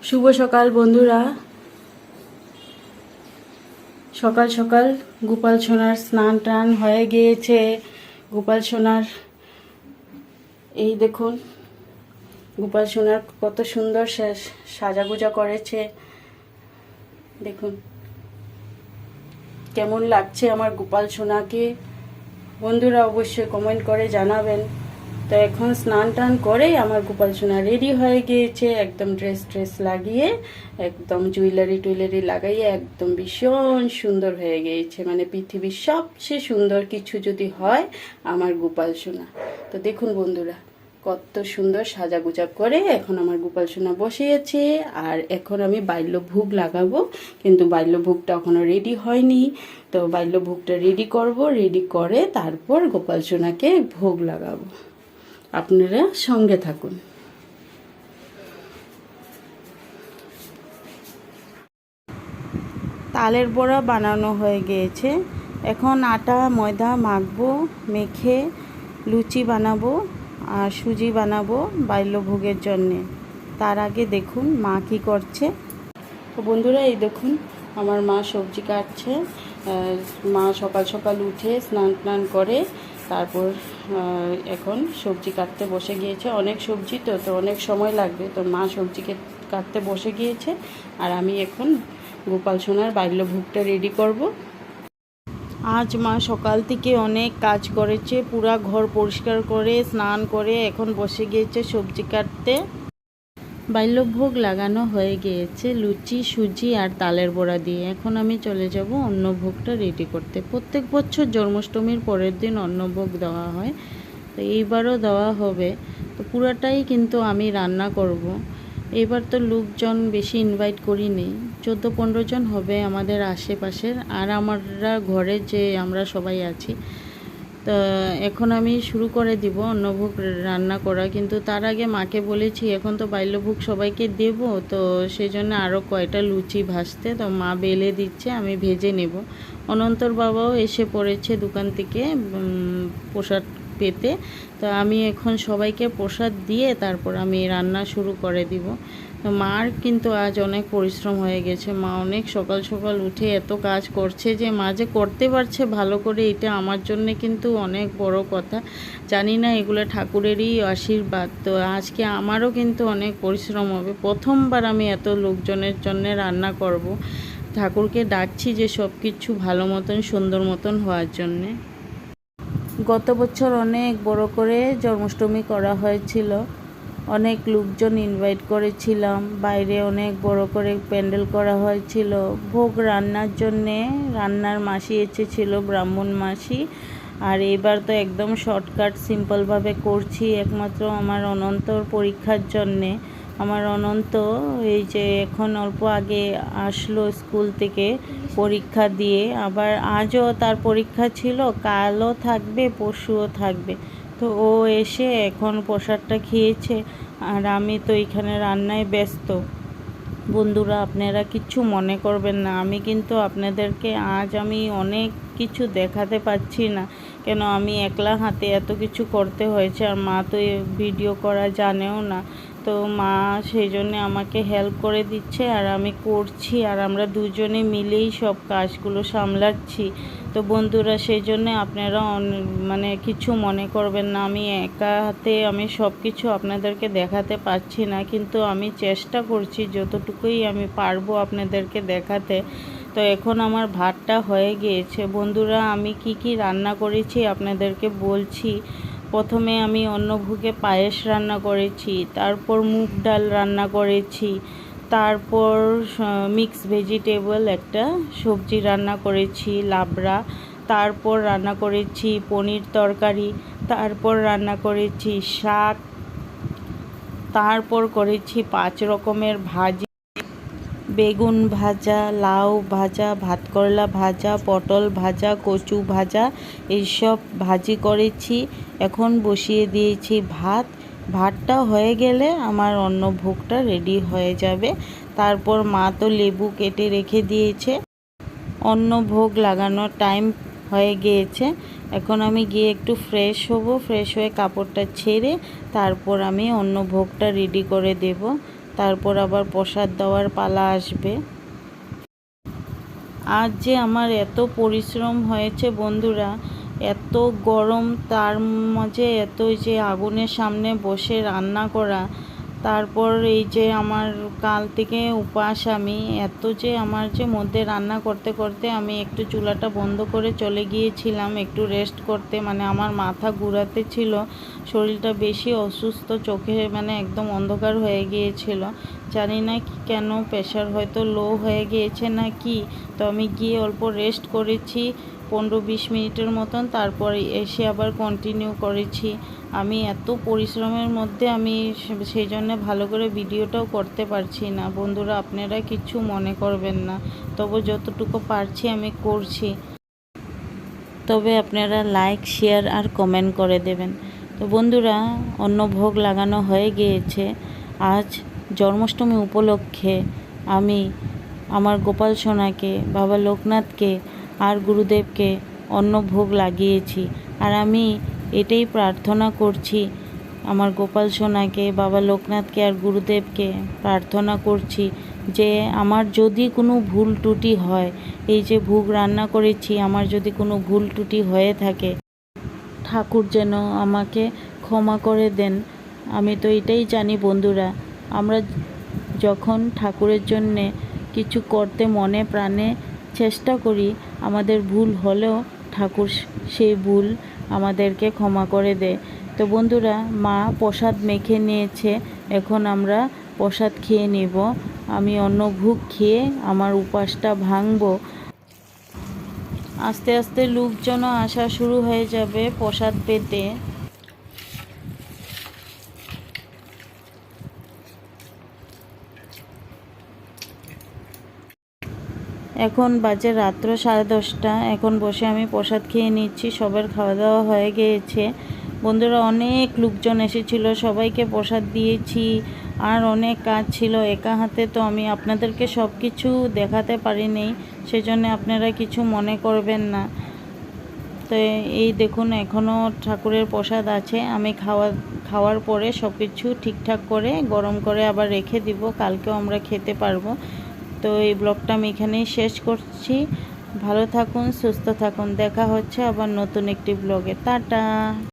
শুভ সকাল বন্ধুরা। সকাল সকাল গোপাল সোনার স্নান টান হয়ে গিয়েছে। গোপাল সোনার এই দেখুন, গোপাল সোনার কত সুন্দর সাজাগোজা করেছে। দেখুন কেমন লাগছে আমার গোপাল সোনাকে। বন্ধুরা অবশ্যই কমেন্ট করে জানাবেন। তো এখন স্নান টান করে আমার গোপাল সোনা রেডি হয়ে গিয়েছে, একদম ড্রেস লাগিয়ে, একদম জুয়েলারি লাগাইয়ে একদম ভীষণ সুন্দর হয়ে গিয়েছে। মানে পৃথিবীর সবচেয়ে সুন্দর কিছু যদি হয় আমার গোপাল সোনা। তো দেখুন বন্ধুরা কত সুন্দর সাজাগুজা করে এখন আমার গোপাল সোনা বসিয়েছে। আর এখন আমি বাল্যভোগ লাগাবো, কিন্তু বাল্যভোগটা এখনো রেডি হয়নি। তো বাল্যভোগটা রেডি করব, রেডি করে তারপর গোপাল সোনাকে ভোগ লাগাবো। আপনারা সঙ্গে থাকুন। তালের বড়া বানানো হয়ে গিয়েছে। এখন আটা ময়দা মাখবো, মেখে লুচি বানাবো আর সুজি বানাবো বাল্যভোগের জন্যে। তার আগে দেখুন মা কি করছে। তো বন্ধুরা এই দেখুন আমার মা সবজি কাটছে। মা সকাল সকাল উঠে স্নান টান করে তারপর এখন সবজি কাটতে বসে গিয়েছে। অনেক সবজি তো অনেক সময় লাগবে, তো মা সবজিকে কাটতে বসে গিয়েছে। আর আমি এখন গোপাল সোনার বাল্যভোগটা রেডি করব। আজ মা সকাল থেকে অনেক কাজ করেছে, পুরা ঘর পরিষ্কার করে স্নান করে এখন বসে গিয়েছে সবজি কাটতে। বাল্যভোগ লাগানো হয়ে গিয়েছে লুচি সুজি আর তালের বড়া দিয়ে। এখন আমি চলে যাব অন্নভোগটা রেডি করতে। প্রত্যেক বছর জন্মাষ্টমীর পরের দিন অন্নভোগ দেওয়া হয়, তো এইবারও দেওয়া হবে। তো পুরাটাই কিন্তু আমি রান্না করব। এবার তো লোকজন বেশি ইনভাইট করিনি, 14-15 জন হবে আমাদের আশেপাশের, আর আমরা ঘরে যে আমরা সবাই আছি। তো এখন আমি শুরু করে দিব অন্নভোগ রান্না করা। কিন্তু তার আগে মাকে বলেছি এখন তো বাল্যভোগ সবাইকে দেব, তো সেই জন্য আরও কয়টা লুচি ভাজতে। তো মা বেলে দিচ্ছে, আমি ভেজে নেব। অনন্তর বাবাও এসে পড়েছে দোকান থেকে প্রসাদ পেতে। তো আমি এখন সবাইকে প্রসাদ দিয়ে তারপর আমি রান্না শুরু করে দিব। তো মার কিন্তু আজ অনেক পরিশ্রম হয়ে গেছে। মা অনেক সকাল সকাল উঠে এত কাজ করছে যে মা যে করতে পারছে ভালো করে, এটা আমার জন্যে কিন্তু অনেক বড় কথা। জানি না এগুলো ঠাকুরেরই আশীর্বাদ। তো আজকে আমারও কিন্তু অনেক পরিশ্রম হবে। প্রথমবার আমি এত লোকজনের জন্য রান্না করব। ঠাকুরকে ডাকছি যে সব কিছু ভালো মতন সুন্দর মতন হওয়ার জন্যে। গত বছর অনেক বড় করে জন্মাষ্টমী করা হয়েছিল, অনেক লোকজন ইনভাইট করেছিলাম। বাইরে অনেক বড় করে প্যান্ডেল করা হয়েছিল ভোগ রান্নার জন্যে। রান্নার মাসি এসেছিল, ব্রাহ্মণ মাসি। আর এবার তো একদম শর্টকাট সিম্পলভাবে করছি, একমাত্র আমার অনন্তর পরীক্ষার জন্যে। আমার অনন্ত এই যে এখন অল্প আগে আসলো স্কুল থেকে পরীক্ষা দিয়ে, আবার আজও তার পরীক্ষা ছিল, কালও থাকবে পরশুও থাকবে। তো ও এসে এখন প্রসাদটা খেয়েছে আর আমি তো এখানে রান্নায় ব্যস্ত। বন্ধুরা আপনারা কিচ্ছু মনে করবেন না, আমি কিন্তু আপনাদেরকে আজ আমি অনেক কিছু দেখাতে পাচ্ছি না, কেন আমি একলা হাতে এত কিছু করতে হয়েছে। আর মা তো ভিডিও করা জানেও না, তো মা সেই জন্যে আমাকে হেল্প করে দিচ্ছে আর আমি করছি, আর আমরা দুজনে মিলেই সব কাজগুলো সামলাচ্ছি। তো বন্ধুরা সেই জন্যে আপনারা মানে কিছু মনে করবেন না, আমি একা হাতে আমি সব কিছু আপনাদেরকে দেখাতে পারছি না, কিন্তু আমি চেষ্টা করছি যতটুকুই আমি পারবো আপনাদেরকে দেখাতে। তো এখন আমার ভাতটা হয়ে গিয়েছে। বন্ধুরা আমি কি রান্না করেছি আপনাদেরকে বলছি। প্রথমে আমি অন্নভোগে পায়েস রান্না করেছি, তারপর মুগ ডাল রান্না করেছি, তারপর মিক্স ভেজিটেবল একটা সবজি রান্না করেছি লাবড়া, তারপর রান্না করেছি পনির তরকারি, তারপর রান্না করেছি শাক, তারপর করেছি 5 রকমের ভাজি, বেগুন ভাজা, লাউ ভাজা, ভাতকরলা ভাজা, পটল ভাজা, কচু ভাজা, এইসব ভাজি করেছি। এখন বসিয়ে দিয়েছি ভাত। ভাতটা হয়ে গেলে আমার অন্নভোগটা রেডি হয়ে যাবে। তারপর মা তো লেবু কেটে রেখে দিয়েছে। অন্নভোগ লাগানোর টাইম হয়ে গিয়েছে। এখন আমি গিয়ে একটু ফ্রেশ হব, ফ্রেশ হয়ে কাপড়টা ছেড়ে তারপর আমি অন্নভোগটা রেডি করে দেব। তারপর আবার প্রসাদ দেওয়ার পালা আসবে। আজ যে আমার এত পরিশ্রম হয়েছে বন্ধুরা, এত গরম, তার মাঝে এত যে আগুনের সামনে বসে রান্না করা, তারপর এই যে আমার কাল থেকে উপাস, আমি এত যে আমার যে মধ্যে রান্না করতে করতে আমি একটু চুলাটা বন্ধ করে চলে গিয়েছিলাম একটু রেস্ট করতে, মানে আমার মাথা ঘুরাতে ছিল, শরীরটা বেশি অসুস্থ, চোখে মানে একদম অন্ধকার হয়ে গিয়েছিল। জানি না কেন, প্রেশার হয়তো লো হয়ে গিয়েছে না কি। তো আমি গিয়ে অল্প রেস্ট করেছি 15-20 মিনিটের মতন, তারপর এসে আবার কন্টিনিউ করেছি। আমি এত পরিশ্রমের মধ্যে আমি সেই জন্য ভালো করে ভিডিওটাও করতে পারছি না বন্ধুরা, আপনারা কিছু মনে করবেন না। তবু যতটুকু পারছি আমি করছি, তবে আপনারা লাইক, শেয়ার আর কমেন্ট করে দেবেন। তো বন্ধুরা, অন্ন ভোগ লাগানো হয়ে গিয়েছে। আজ জন্মাষ্টমী উপলক্ষে আমি আমার গোপাল সোনাকে, বাবা লোকনাথকে আর গুরুদেবকে অন্ন ভোগ লাগিয়েছি। আর আমি এটাই প্রার্থনা করছি, আমার গোপাল সোনাকে, বাবা লোকনাথকে আর গুরুদেবকে প্রার্থনা করছি যে আমার যদি কোনো ভুল ত্রুটি হয়, এই যে ভোগ রান্না করেছি, আমার যদি কোনো ভুল ত্রুটি হয়ে থাকে, ঠাকুর যেন আমাকে ক্ষমা করে দেন। আমি তো এটাই জানি বন্ধুরা, আমরা যখন ঠাকুরের জন্যে কিছু করতে মনে প্রাণে চেষ্টা করি, আমাদের ভুল হলেও ঠাকুর সেই ভুল আমাদেরকে ক্ষমা করে দেয়। তো বন্ধুরা, মা প্রসাদ মেখে নিয়েছে, এখন আমরা প্রসাদ খেয়ে নেব। আমি অন্নভোগ খেয়ে আমার উপাসটা ভাঙবো। আস্তে আস্তে লোকজন আসা শুরু হয়ে যাবে প্রসাদ পেতে। এখন বাজে রাত্র 10:30। এখন বসে আমি প্রসাদ খেয়ে নিচ্ছি। সবার খাওয়া দাওয়া হয়ে গিয়েছে বন্ধুরা। অনেক লোকজন এসেছিল, সবাইকে প্রসাদ দিয়েছি, আর অনেক কাজ ছিল একা হাতে, তো আমি আপনাদেরকে সব কিছু দেখাতে পারিনি, সেজন্য আপনারা কিছু মনে করবেন না। তো এই দেখুন, এখনও ঠাকুরের প্রসাদ আছে। আমি খাওয়ার পরে সব কিছু ঠিকঠাক করে গরম করে আবার রেখে দিব, কালকেও আমরা খেতে পারবো। তো এই ব্লগটা আমি এখানেই শেষ করছি। ভালো থাকুন, সুস্থ থাকুন, দেখা হচ্ছে আবার নতুন একটি ব্লগে। টাটা।